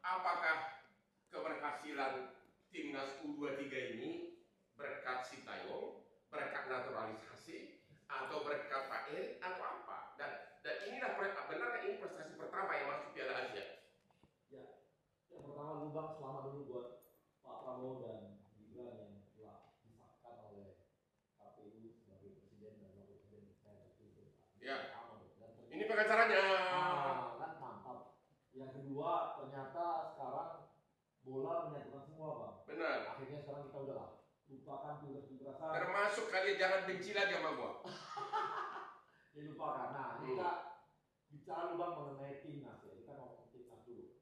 apakah keberhasilan timnas U23 ini berkat Sintayong, berkat naturalisasi, atau berkat Pak Erik, atau apa? Dan inilah benar ini prestasi pertama yang masuk Piala Asia. Ya, yang pertama dulu Bang, selamat dulu buat Pak Prabowo dan Gibran yang telah disahkan oleh KPU sebagai presiden dan wakil presiden itu. Ya. Ini pengacaranya. Kan mantap. Yang kedua, ternyata sekarang bola menyatukan semua Bang. Benar. Akhirnya sekarang kita udahlah lupakan tugas-tugasan. Termasuk kalian jangan benci lagi sama gua. Ya lupakan. Nah, kita bicara Bang mengenai timnas ya. Kita ngomong timnas dulu.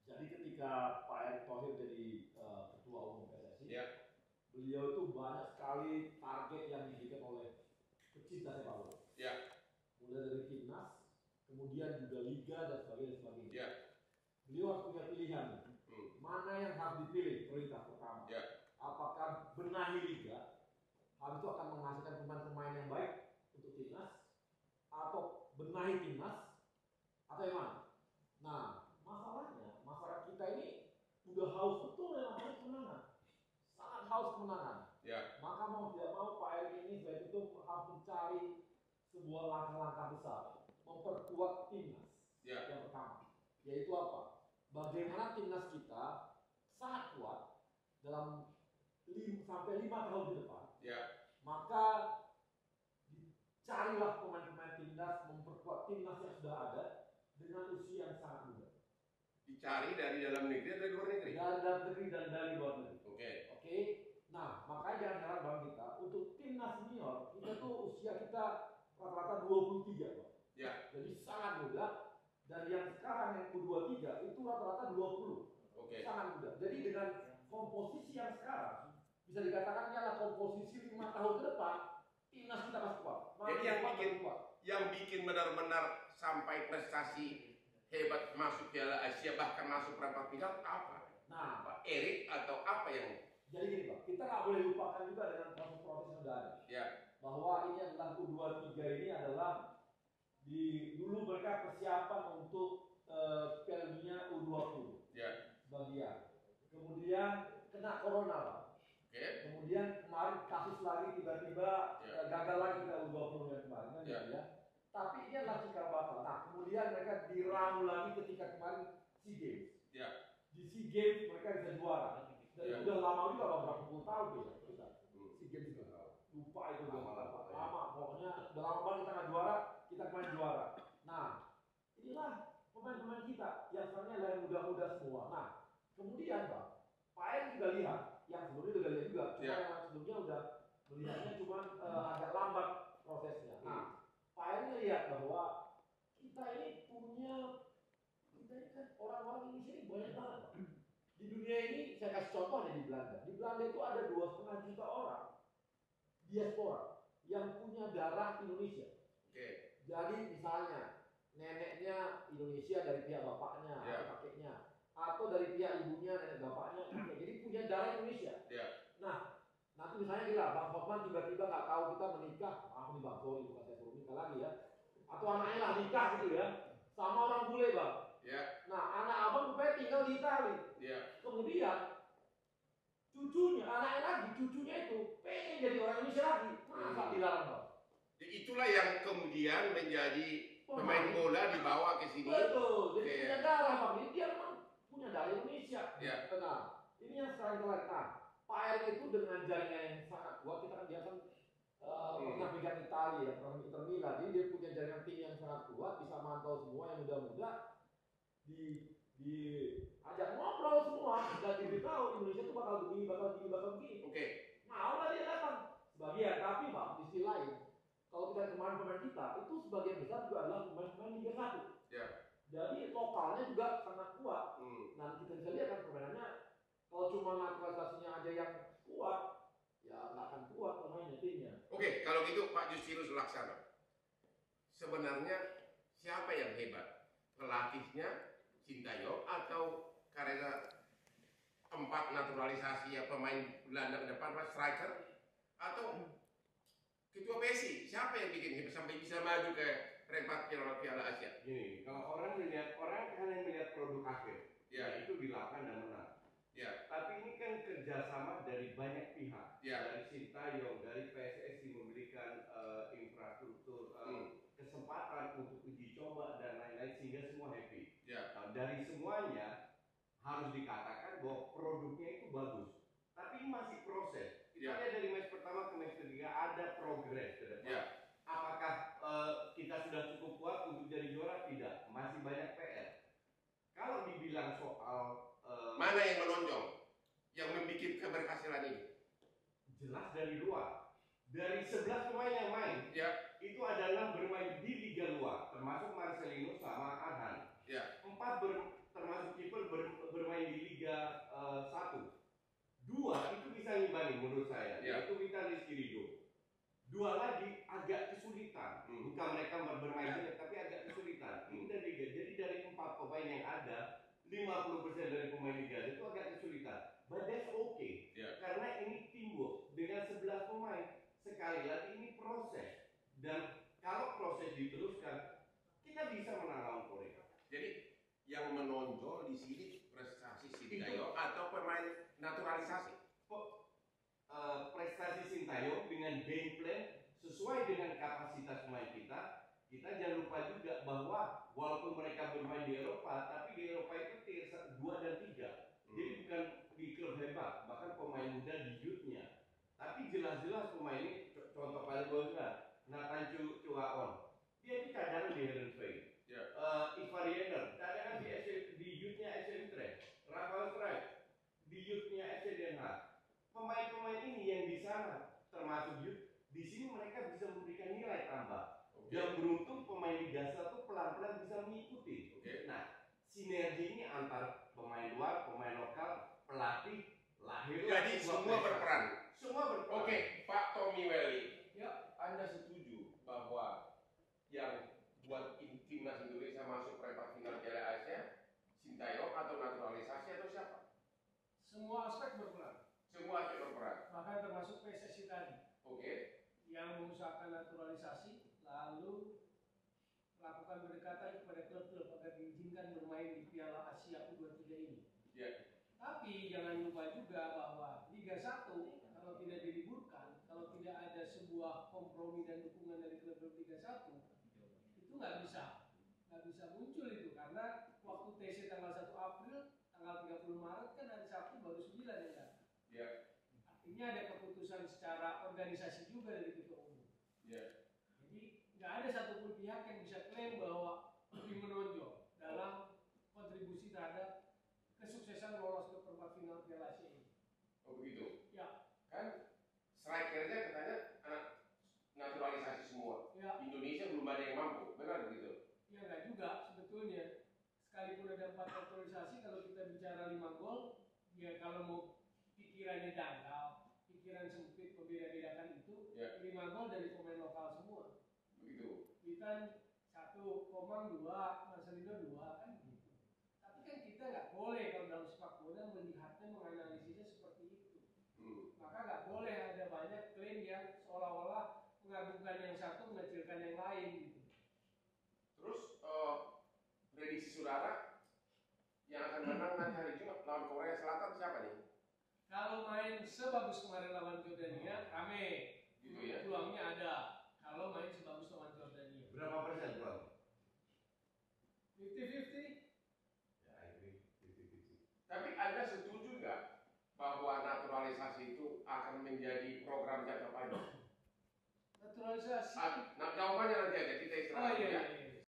Jadi ketika Pak Erick Thohir jadi ketua umum PSSI, ya, beliau itu banyak sekali target yang diberikan oleh pecinta sepak bola. Ya. Mulai dari timnas, kemudian juga liga dan sebagainya. Ya. Beliau harus punya pilihan. Mana yang harus dipilih prioritas pertama? Ya. Apakah benahi liga, hal itu akan menghasilkan pemain-pemain yang baik untuk timnas, atau benahi timnas, atau yang mana? Nah, masalahnya masyarakat kita ini udah haus betul yang namanya kemenangan, sangat haus kemenangan. Ya. Maka mau tidak mau Pak Erick ini selain itu harus mencari sebuah langkah-langkah besar, memperkuat timnas. Ya. Yang pertama, yaitu apa? Bagaimana timnas kita sangat kuat dalam 5 tahun ke depan. Ya. Maka carilah pemain-pemain timnas, memperkuat timnas yang sudah ada dengan usia yang sangat muda. Dicari dari dalam negeri atau dari luar negeri? Dari dalam negeri dan dari luar negeri. Oke. Nah, makanya jangan heran Bang kita untuk timnas senior kita tuh usia kita rata-rata 23 Bang. Ya. Jadi sangat muda. Dan yang sekarang yang U23 itu rata-rata 20. Oke. Sangat muda. Jadi dengan komposisi yang sekarang bisa dikatakan ini adalah komposisi 5 tahun ke depan timnas kita pasti kuat. Jadi yang bikin benar-benar sampai prestasi hebat masuk Piala Asia bahkan masuk perempat final apa? Nah, Pak Erik atau apa yang? Jadi gini Pak, kita nggak boleh lupakan juga dengan proses-proses yang sudah ada. Ya. Bahwa ini adalah U23 ini adalah dulu mereka persiapan untuk Piala Dunia U20. Ya. Sebagian. Kemudian kena corona Pak. Oke. Kemudian kemarin kasus lagi tiba-tiba gagal lagi ke U20 yang kemarin kan ya. Ya. Tapi ini adalah cikal bakal. Nah kemudian mereka diramu lagi ketika kemarin SEA Games. Ya. Di SEA Games mereka bisa juara. Dan ya. udah lama juga beberapa puluh tahun ya. SEA Games juga. Lupa itu udah lama. Pokoknya udah lama banget kita nggak juara, kita kemarin juara. Nah inilah pemain-pemain kita yang sebenarnya adalah muda-muda semua. Nah kemudian Pak Erick juga lihat, yang sebelumnya juga lihat juga, cuma yang sebelumnya udah melihatnya cuma agak lambat prosesnya. Nah, Pak Erick lihat bahwa kita ini kan orang-orang Indonesia ini banyak banget. Di dunia ini saya kasih contohnya di Belanda. Di Belanda itu ada 2,5 juta orang diaspora yang punya darah Indonesia. Oke. Jadi misalnya neneknya Indonesia dari pihak bapaknya atau kakeknya, atau dari pihak ibunya nenek bapaknya, jadi punya darah Indonesia. Nah, nanti misalnya gila, Bang Hotman tiba-tiba nggak tahu kita menikah, maaf nih Bang, sorry bukan saya suruh nikah lagi ya, atau anaknya lah nikah gitu ya, sama orang bule Bang. Nah, anak abang rupanya tinggal di Itali. Kemudian cucunya, anaknya lagi, cucunya itu pengen jadi orang Indonesia lagi, masa dilarang Bang? Jadi itulah yang kemudian menjadi pemain bola dibawa ke sini. Betul, jadi punya darah Bang, ini dia memang punya darah Indonesia. Nah, ini yang sekarang kita lihat. Nah, Pak Erick itu dengan jaringan yang sangat kuat, kita kan dia kan pernah pegang Italia ya, pernah Inter Milan, jadi dia punya jaringan tim yang sangat kuat, bisa mantau semua yang muda-muda, diajak ngobrol semua, dan diberitahu Indonesia itu bakal begini, bakal begini. Oke. Mau lah dia datang sebagian, tapi Bang, di sisi lain, kalau kita kemarin pemain kita, itu sebagian besar juga adalah pemain-pemain Liga 1. Jadi lokalnya juga sangat kuat. Nah kita bisa lihat kan permainannya, kalau cuma naturalisasinya aja yang kuat, ya nggak akan kuat pemainnya timnya. Oke, kalau gitu Pak Justinus Laksana, sebenarnya siapa yang hebat? Pelatihnya Sintayong atau karena 4 naturalisasi ya pemain Belanda ke depan, striker, atau ketua PSI? Siapa yang bikin hebat sampai bisa maju ke perempat final Piala Asia? Gini, kalau orang kan yang melihat produk akhir. dari banyak pihak, dari Sintayong, dari PSSI memberikan infrastruktur, kesempatan untuk uji coba dan lain-lain sehingga semua happy. Nah, dari semuanya harus dikatakan bahwa produknya itu bagus, tapi masih proses. Kita lihat dari match pertama ke match ketiga ada progres ke depan. Apakah kita sudah cukup kuat untuk jadi juara? Tidak, masih banyak PR. Kalau dibilang soal mana yang menonjol, yang membuat keberhasilan ini? Jelas dari luar. Dari 11 pemain yang main, itu ada 6 bermain di liga luar, termasuk Marcelino sama Arhan. 4 termasuk kiper bermain di Liga 1. 2 itu bisa ngimbangi menurut saya, yaitu Vitalijs Ridho. 2 lagi agak kesulitan, bukan mereka bermain jelek, tapi agak kesulitan. Ini dari Liga. Jadi dari 4 pemain yang ada, 50% dari pemain Liga itu agak kesulitan. But that's okay, karena ini teamwork dengan 11 pemain. Sekali lagi ini proses, dan kalau proses diteruskan, kita bisa menang lawan Korea. Jadi yang menonjol di sini prestasi Sintayong atau pemain naturalisasi? Prestasi Sintayong dengan game plan sesuai dengan kapasitas pemain kita. Kita jangan lupa juga bahwa walaupun mereka bermain di Eropa, tapi di Eropa itu tier 2 dan 3. Jadi bukan di klub hebat, bahkan pemain muda di youth-nya. Tapi jelas-jelas pemain ini, contoh paling bagus lah, Nathan Chuaon. Dia ini cadangan di Heerenveen. Ivar Jenner, cadangan di youth-nya FC Utrecht. Rafael Struijk, di youth-nya FC Den Haag. Pemain-pemain ini yang di sana, termasuk youth, di sini mereka bisa memberikan nilai tambah. Dan beruntung pemain Liga 1 pelan-pelan bisa mengikuti. Nah, sinergi ini antar pemain luar, pemain lokal, pelatih, lahir. Jadi semua berperan. Semua berperan. Oke, Pak Tommy Welly, Anda setuju bahwa yang buat timnas Indonesia masuk perempat final Piala Asia, Sintayong atau naturalisasi atau siapa? Semua aspek berperan. Semua aspek berperan. Bahkan termasuk PSSI tadi. Yang mengusahakan naturalisasi, lalu melakukan pendekatan kepada klub-klub agar diizinkan bermain di Piala Asia U23 ini. Tapi jangan lupa juga bahwa Liga 1 kalau tidak diliburkan, kalau tidak ada sebuah kompromi dan dukungan dari klub-klub Liga 1, itu nggak bisa muncul itu, karena waktu TC tanggal 1 April, tanggal 30 Maret kan hari Sabtu baru 9 yang datang. Artinya ada keputusan secara organisasi juga dari ketua umum. Jadi nggak ada satupun pihak yang bisa klaim bahwa lebih menonjol dalam kontribusi terhadap kesuksesan lolos ke perempat final Piala Asia ini. Oh begitu? Kan strikernya katanya anak naturalisasi semua. Indonesia belum ada yang mampu, benar begitu? Ya nggak juga sebetulnya. Sekalipun ada 4 naturalisasi, kalau kita bicara 5 gol, ya kalau mau pikirannya dangkal, pikiran sempit, membeda-bedakan itu, 5 gol dari pemain lokal semua. Begitu. Kita 1, Komang 2, Marcelino 2 kan gitu. Tapi kan kita nggak boleh kalau dalam sepak bola melihatnya, menganalisisnya seperti itu. Maka nggak boleh ada banyak klaim yang seolah-olah mengagumkan yang satu, mengecilkan yang lain gitu. Terus prediksi saudara yang akan menang nanti hari Jumat lawan Korea Selatan siapa nih? Kalau main sebagus kemarin lawan Jordania, rame. Gitu ya. Peluangnya ada. Kalau main sebagus lawan Jordania. Berapa persen peluang? 50-50. Ya, I agree. 50-50. Tapi Anda setuju nggak bahwa naturalisasi itu akan menjadi program jangka panjang? Naturalisasi. Nah, jawabannya nanti